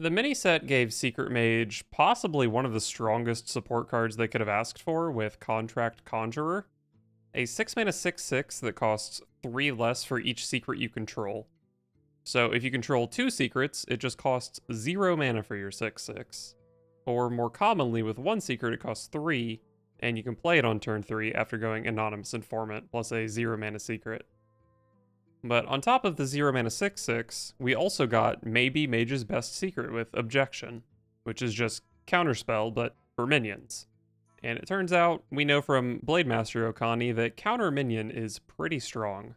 The mini set gave Secret Mage possibly one of the strongest support cards they could have asked for with Contract Conjurer, a 6 mana 6/6 that costs 3 less for each secret you control. So if you control 2 secrets, it just costs 0 mana for your 6/6. Or more commonly, with 1 secret, it costs 3, and you can play it on turn 3 after going Anonymous Informant plus a 0 mana secret. But on top of the 0 mana 6/6, we also got maybe Mage's best secret with Objection, which is just Counterspell, but for minions. And it turns out, we know from Blademaster Okani that Counter Minion is pretty strong.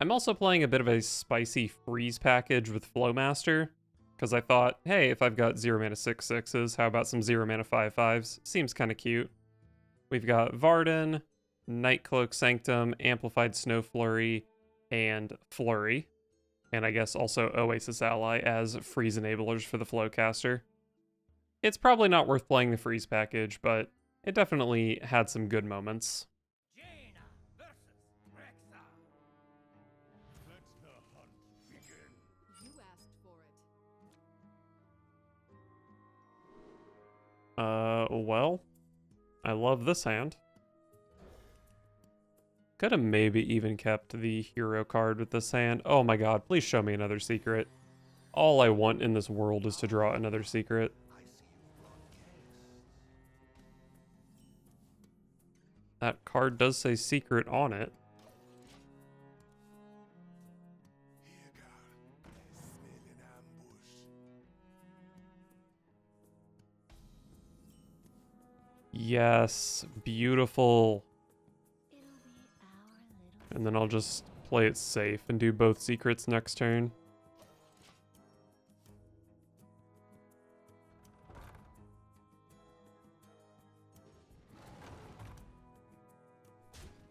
I'm also playing a bit of a spicy freeze package with Flowmaster, because I thought, hey, if I've got 0 mana 6/6s, how about some 0 mana 5/5s? Seems kind of cute. We've got Varden, Nightcloak Sanctum, Amplified Snow Flurry, and Flurry. And I guess also Oasis Ally as freeze enablers for the Flowcaster. It's probably not worth playing the freeze package, but it definitely had some good moments. Well, I love this hand. Could have maybe even kept the hero card with this hand. Oh my god, please show me another secret. All I want in this world is to draw another secret. That card does say secret on it. Yes, beautiful. And then I'll just play it safe and do both secrets next turn.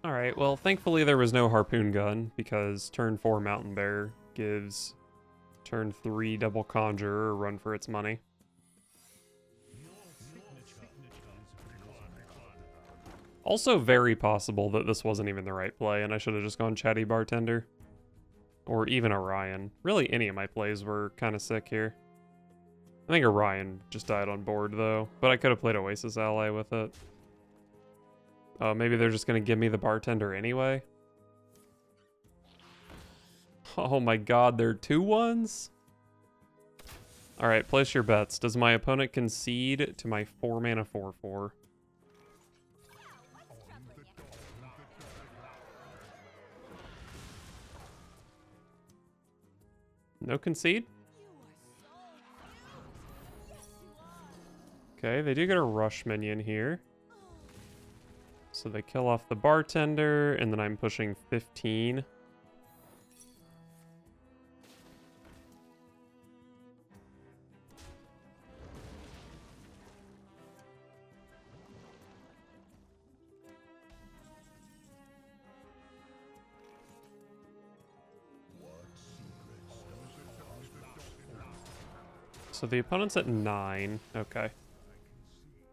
Alright, well, thankfully there was no Harpoon Gun, because turn 4 Mountain Bear gives turn 3 Double Conjurer a run for its money. Also very possible that this wasn't even the right play, and I should have just gone Chatty Bartender. Or even Orion. Really, any of my plays were kind of sick here. I think Orion just died on board, though, but I could have played Oasis Ally with it. Oh, maybe they're just going to give me the Bartender anyway? Oh my god, there are 2-1s? Alright, place your bets. Does my opponent concede to my 4 mana 4/4? No concede? Okay, they do get a rush minion here. So they kill off the Bartender, and then I'm pushing 15. So the opponent's at 9. Okay.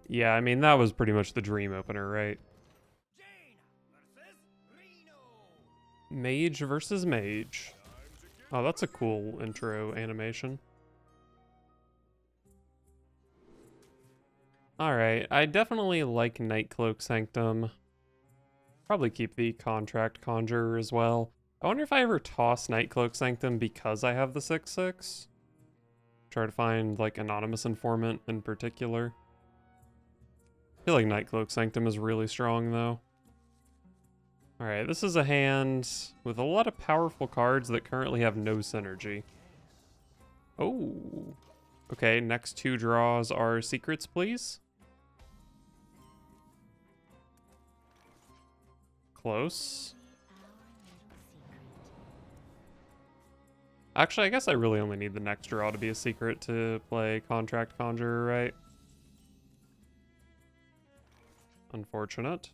Yeah, I mean, that was pretty much the dream opener, right? Mage versus Mage. Oh, that's a cool intro animation. Alright, I definitely like Nightcloak Sanctum. Probably keep the Contract Conjurer as well. I wonder if I ever toss Nightcloak Sanctum because I have the 6/6. Try to find, like, Anonymous Informant in particular. I feel like Nightcloak Sanctum is really strong, though. Alright, this is a hand with a lot of powerful cards that currently have no synergy. Oh. Okay, next 2 draws are secrets, please. Close. Actually, I guess I really only need the next draw to be a secret to play Contract Conjurer, right? Unfortunate.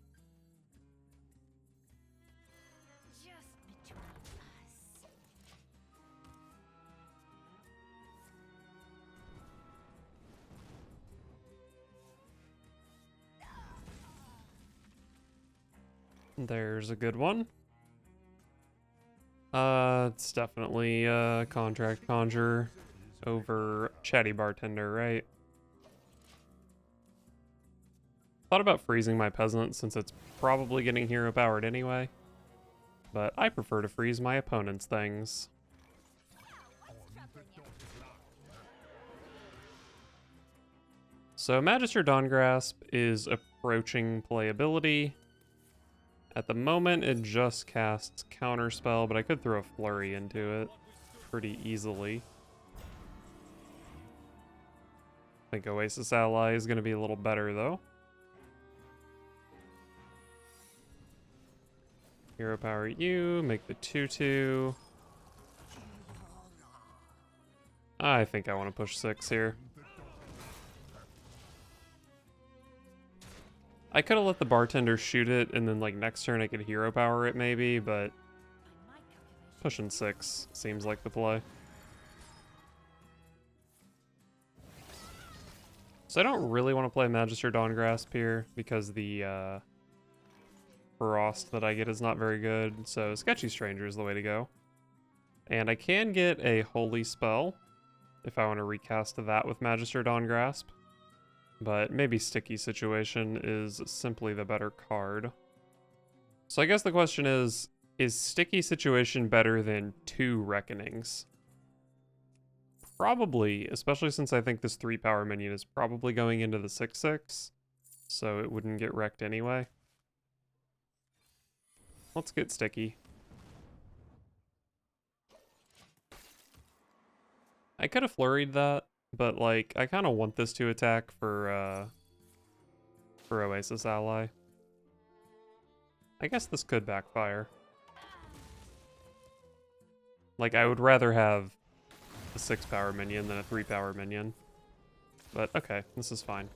There's a good one. It's definitely Contract Conjurer. over Chatty Bartender, right? Thought about freezing my peasant since it's probably getting hero powered anyway. But I prefer to freeze my opponent's things. So Magister Dawngrasp is approaching playability. At the moment, it just casts Counterspell, but I could throw a Flurry into it pretty easily. I think Oasis Ally is going to be a little better, though. Hero Power you, make the 2/2. I think I want to push 6 here. I could have let the bartender shoot it, and then like next turn I could hero power it maybe, but pushing 6 seems like the play. So I don't really want to play Magister Dawngrasp here because the frost that I get is not very good, so Sketchy Stranger is the way to go. And I can get a Holy Spell if I want to recast that with Magister Dawngrasp. But maybe Sticky Situation is simply the better card. So I guess the question is Sticky Situation better than 2 Reckonings? Probably, especially since I think this 3-power minion is probably going into the 6/6, so it wouldn't get wrecked anyway. Let's get Sticky. I could have flurried that, but like I kind of want this to attack for Oasis Ally. I guess this could backfire. Like I would rather have a 6-power minion than a 3-power minion. But okay, this is fine.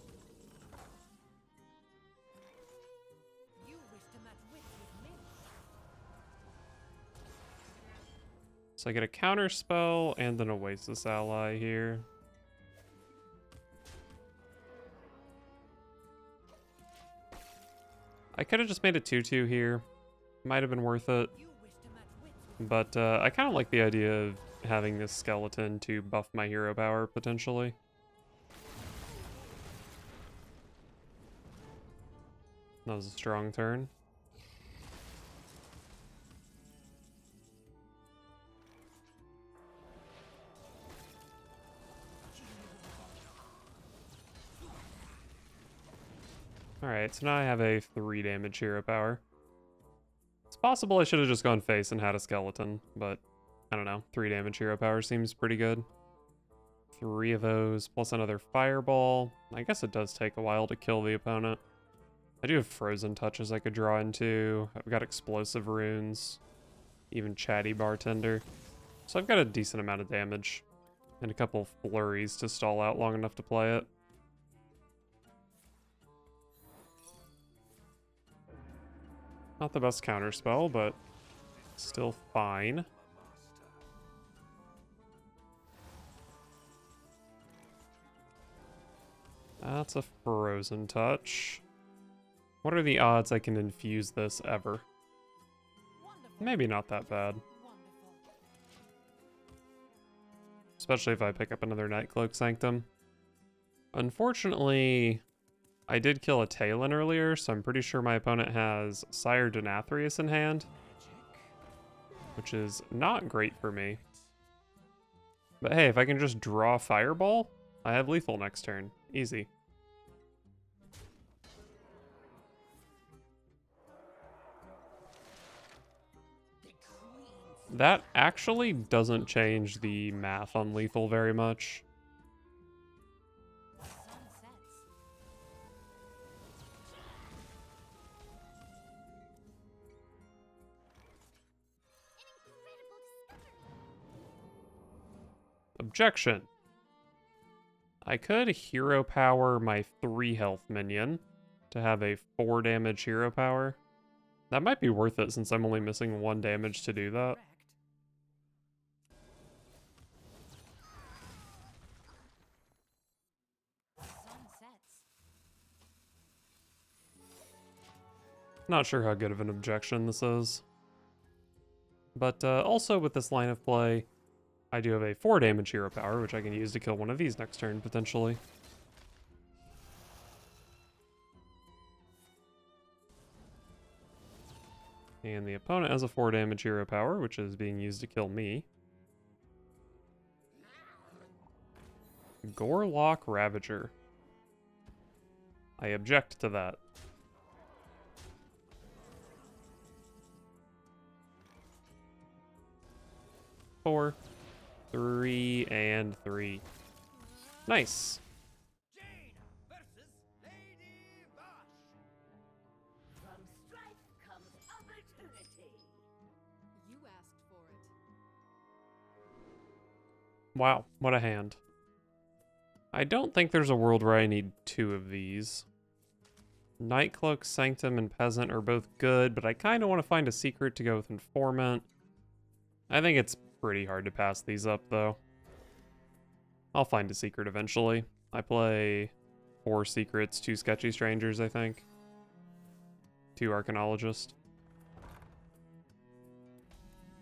So I get a counter spell and an Oasis Ally here. I could have just made a 2/2 here. Might have been worth it. But I kind of like the idea of having this skeleton to buff my hero power, potentially. That was a strong turn. Alright, so now I have a 3 damage hero power. It's possible I should have just gone face and had a skeleton, but I don't know. 3 damage hero power seems pretty good. 3 of those, plus another fireball. I guess it does take a while to kill the opponent. I do have frozen touches I could draw into. I've got explosive runes, even Chatty Bartender. So I've got a decent amount of damage, and a couple flurries to stall out long enough to play it. Not the best counterspell, but still fine. That's a frozen touch. What are the odds I can infuse this ever? Maybe not that bad. Especially if I pick up another Nightcloak Sanctum. Unfortunately, I did kill a Talon earlier, so I'm pretty sure my opponent has Sire Nathria in hand, which is not great for me. But hey, if I can just draw Fireball, I have lethal next turn. Easy. That actually doesn't change the math on lethal very much. Objection. I could hero power my 3 health minion to have a 4 damage hero power. That might be worth it since I'm only missing 1 damage to do that. Not sure how good of an objection this is. But also with this line of play, I do have a 4 damage hero power, which I can use to kill one of these next turn, potentially. And the opponent has a 4 damage hero power, which is being used to kill me. Gorelock Ravager. I object to that. Four, 3, and 3. Nice. Wow, what a hand. I don't think there's a world where I need 2 of these. Nightcloak, Sanctum, and Peasant are both good, but I kind of want to find a secret to go with Informant. I think it's pretty hard to pass these up, though. I'll find a secret eventually. I play 4 secrets, 2 Sketchy Strangers, I think. 2 Arcanologist.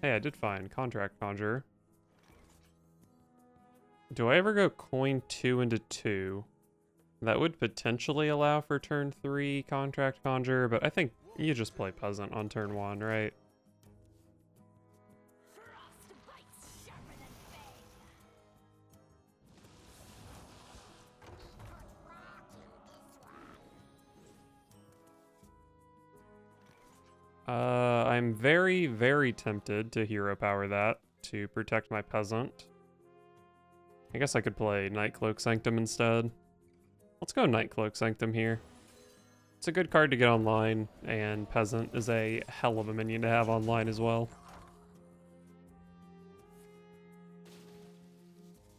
Hey, I did find Contract Conjurer. Do I ever go coin 2 into 2? That would potentially allow for turn 3 Contract Conjurer, but I think you just play Peasant on turn 1, right? I'm very, very tempted to hero power that to protect my Peasant. I guess I could play Nightcloak Sanctum instead. Let's go Nightcloak Sanctum here. It's a good card to get online, and Peasant is a hell of a minion to have online as well.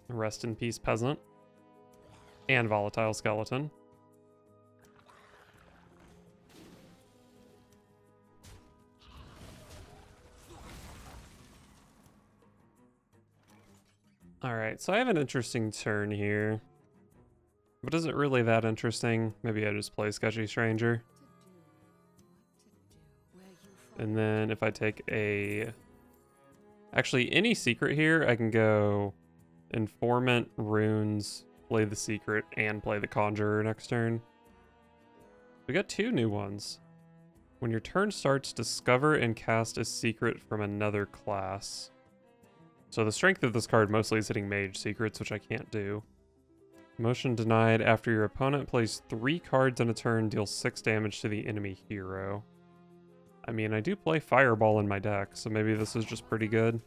Rest in peace, Peasant. And Volatile Skeleton. Alright, so I have an interesting turn here. But is it really that interesting? Maybe I just play Sketchy Stranger. And then if I take a... Actually, any secret here, I can go Informant, Runes, play the secret, and play the Conjurer next turn. We got 2 new ones. When your turn starts, discover and cast a secret from another class. So the strength of this card mostly is hitting Mage secrets, which I can't do. Motion denied. After your opponent plays 3 cards in a turn, deal 6 damage to the enemy hero. I mean, I do play Fireball in my deck, so maybe this is just pretty good.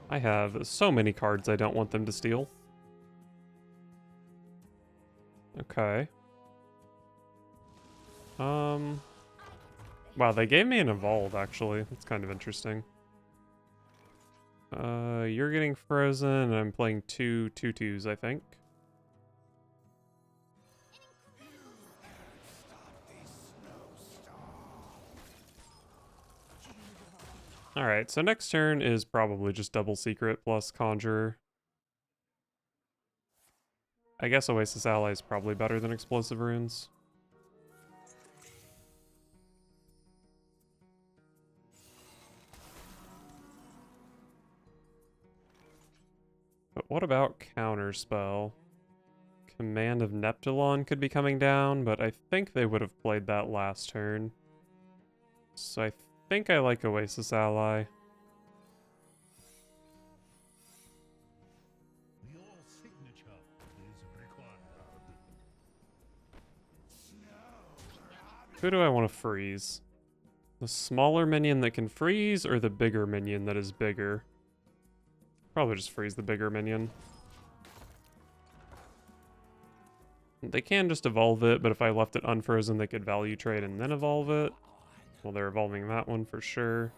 I have so many cards I don't want them to steal. Okay. Wow, they gave me an Evolve, actually. That's kind of interesting. You're getting frozen, and I'm playing 2 2/2s, I think. Alright, so next turn is probably just double secret plus Conjurer. I guess Oasis Ally is probably better than Explosive Runes. But what about Counterspell? Command of Neptulon could be coming down, but I think they would have played that last turn. So I think I like Oasis Ally. Who do I want to freeze? The smaller minion that can freeze, or the bigger minion that is bigger? Probably just freeze the bigger minion. They can just evolve it, but if I left it unfrozen, they could value trade and then evolve it. Well, they're evolving that one for sure.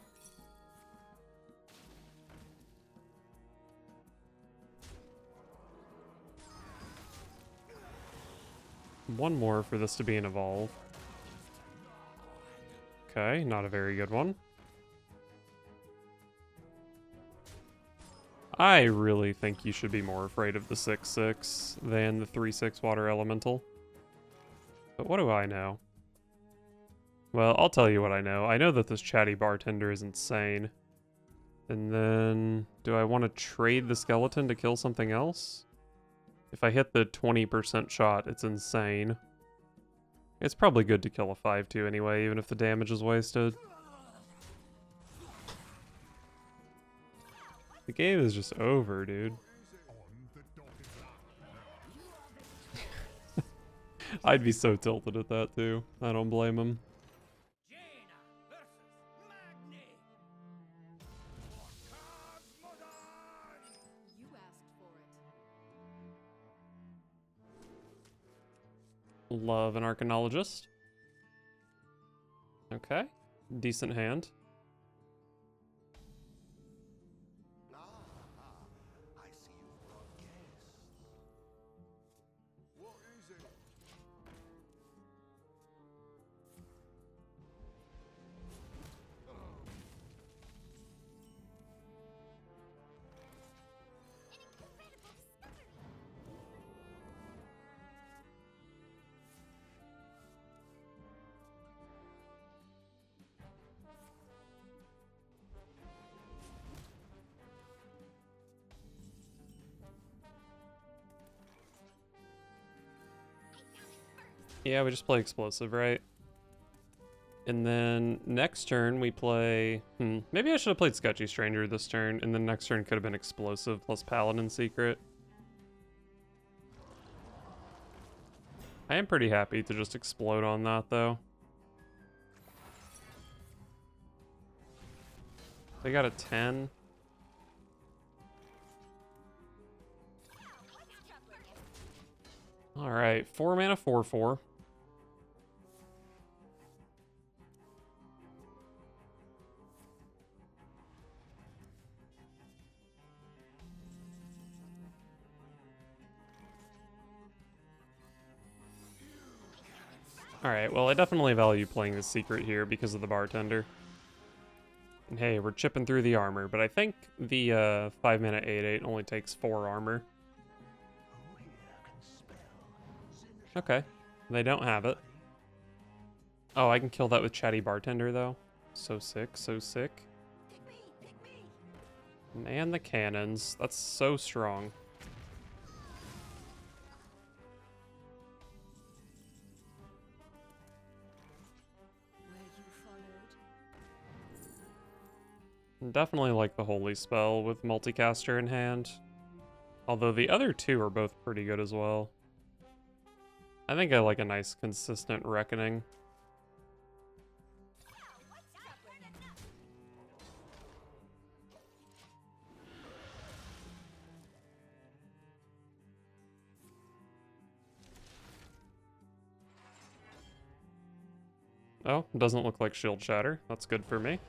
One more for this to be an evolve. Okay, not a very good one. I really think you should be more afraid of the 6/6 than the 3/6 water elemental. But what do I know? Well, I'll tell you what I know. I know that this chatty bartender is insane. And then, do I want to trade the skeleton to kill something else? If I hit the 20% shot, it's insane. It's probably good to kill a 5-2 anyway, even if the damage is wasted. The game is just over, dude. I'd be so tilted at that too. I don't blame him. Love an Arcanologist. Okay. Decent hand. Yeah, we just play explosive, right? And then next turn we play... maybe I should have played Sketchy Stranger this turn, and then next turn could have been explosive plus Paladin Secret. I am pretty happy to just explode on that, though. They got a 10. Alright, 4 mana, 4/4. Alright, well I definitely value playing the secret here because of the bartender. And hey, we're chipping through the armor, but I think the 5 mana 8/8 only takes 4 armor. Okay, they don't have it. Oh, I can kill that with Chatty Bartender though. So sick, so sick. Man, the cannons. That's so strong. Definitely like the Holy Spell with Multicaster in hand. Although the other two are both pretty good as well. I think I like a nice consistent Reckoning. Oh, doesn't look like Shield Shatter. That's good for me.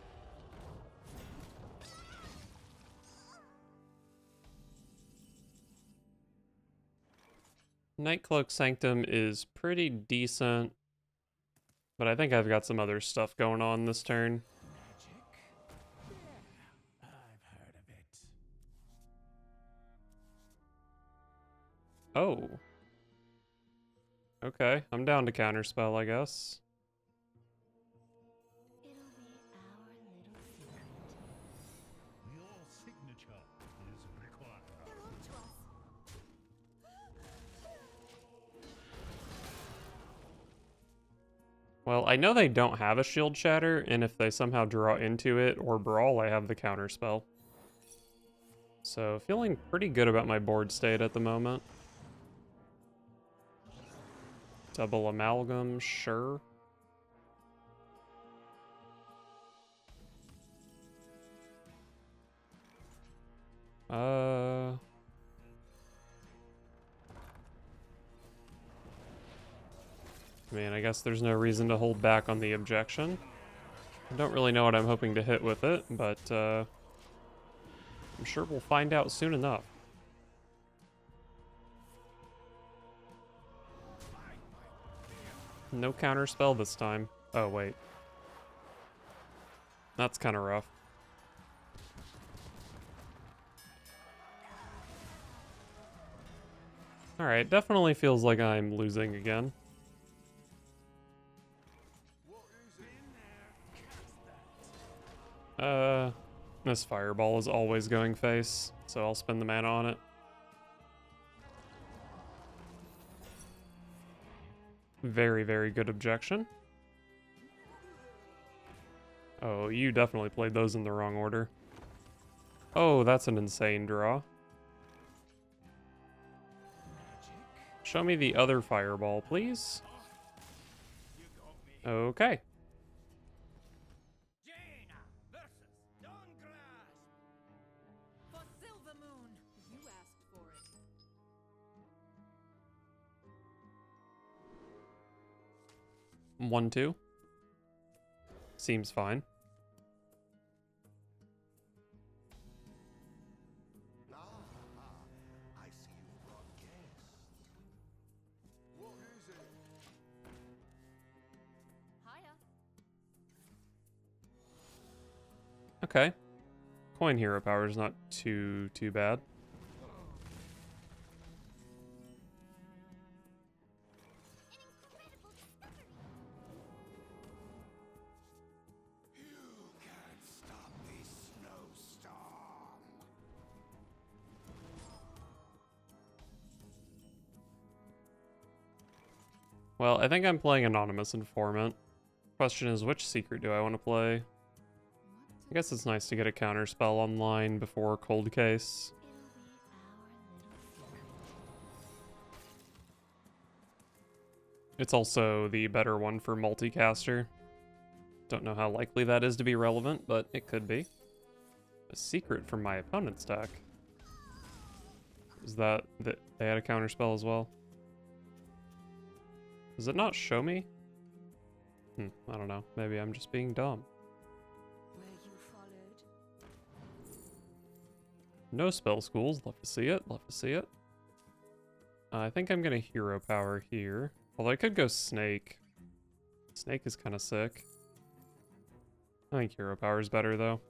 Nightcloak Sanctum is pretty decent, but I think I've got some other stuff going on this turn. Yeah, I've heard of it. Oh. Okay, I'm down to counterspell, I guess. It'll be our little secret. Your signature is required. They're on to us. Well, I know they don't have a Shield Shatter, and if they somehow draw into it or Brawl, I have the counterspell. So, feeling pretty good about my board state at the moment. Double Amalgam, sure. I mean, I guess there's no reason to hold back on the objection. I don't really know what I'm hoping to hit with it, but I'm sure we'll find out soon enough. No counterspell this time. Oh, wait. That's kind of rough. Alright, definitely feels like I'm losing again. This fireball is always going face, so I'll spend the mana on it. Very, very good objection. Oh, you definitely played those in the wrong order. Oh, that's an insane draw. Show me the other fireball, please. Okay. For Silver Moon, you asked for it. 1-2. Seems fine. I see you've brought guests. What is it? Hiya. Okay. Coin hero power is not too bad. You can't stop this snowstorm. Well, I think I'm playing Anonymous Informant. Question is, which secret do I want to play? I guess it's nice to get a counter spell online before Cold Case. It'll be our little secret. It's also the better one for multicaster. Don't know how likely that is to be relevant, but it could be. A secret from my opponent's deck. Is that they had a counter spell as well? Does it not show me? I don't know. Maybe I'm just being dumb. Where you followed. No spell schools. Love to see it. Love to see it. I think I'm gonna hero power here. Although I could go snake. Snake is kind of sick. I think hero power is better though.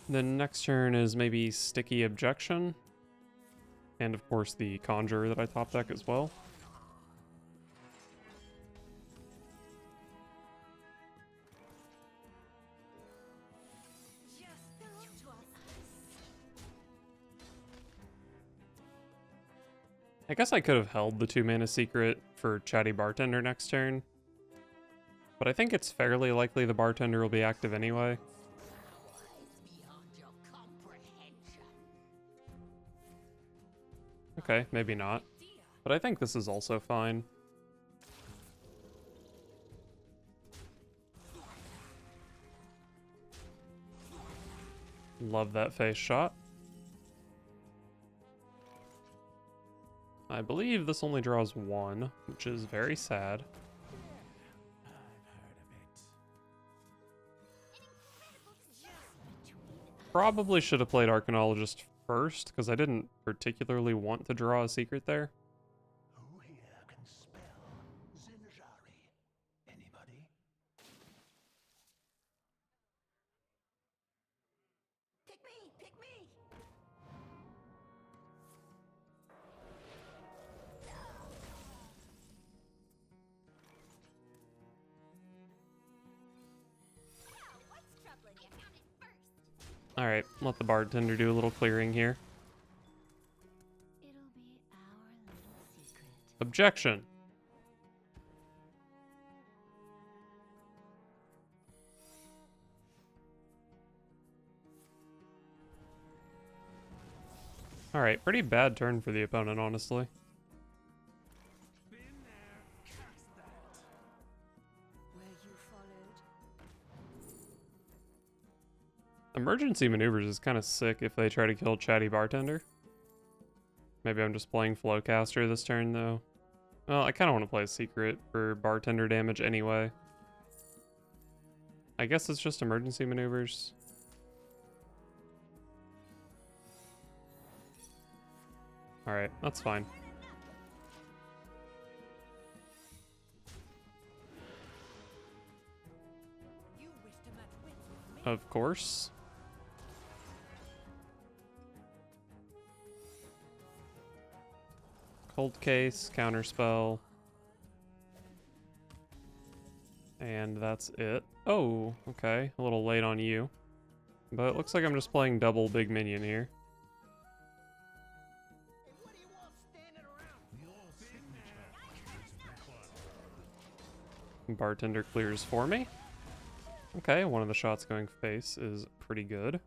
Then next turn is maybe sticky objection. And of course the Conjurer that I top deck as well. I guess I could have held the 2-mana secret for Chatty Bartender next turn. But I think it's fairly likely the Bartender will be active anyway. Okay, maybe not. But I think this is also fine. Love that face shot. I believe this only draws 1, which is very sad. I've heard of it. Probably should have played Arcanologist first, because I didn't particularly want to draw a secret there. Who here can spell Zinjari? Anybody? Pick me! Pick me! What's troubling you? Count it first. Alright, let the Bartender do a little clearing here. It'll be our little secret. Objection! Alright, pretty bad turn for the opponent, honestly. Been there, cast that. Where you followed. Emergency Maneuvers is kind of sick if they try to kill Chatty Bartender. Maybe I'm just playing Flowcaster this turn, though. Well, I kind of want to play a secret for Bartender damage anyway. I guess it's just Emergency Maneuvers. Alright, that's fine. You wish to match wits with me. Of course. Cold Case, Counterspell. And And that's it. Oh, okay. A little late on you. But it looks like I'm just playing double big minion here. What do you want standing around? Your signature is required. Bartender clears for me. Okay, one of the shots going face is pretty good.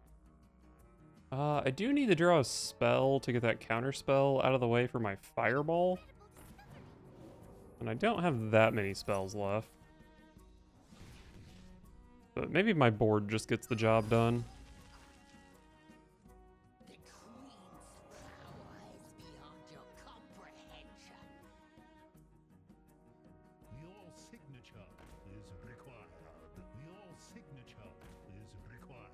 I do need to draw a spell to get that counter spell out of the way for my fireball. And I don't have that many spells left. But maybe my board just gets the job done. The Queen's power is beyond your comprehension. Your signature is required. Your signature is required.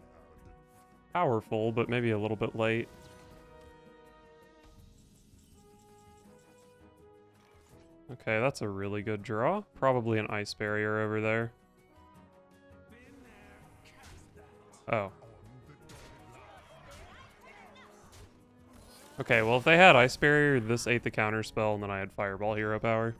Powerful, but maybe a little bit late. Okay, that's a really good draw. Probably an ice barrier over there. Oh. Okay, well if they had ice barrier, this ate the counter spell, and then I had fireball hero power.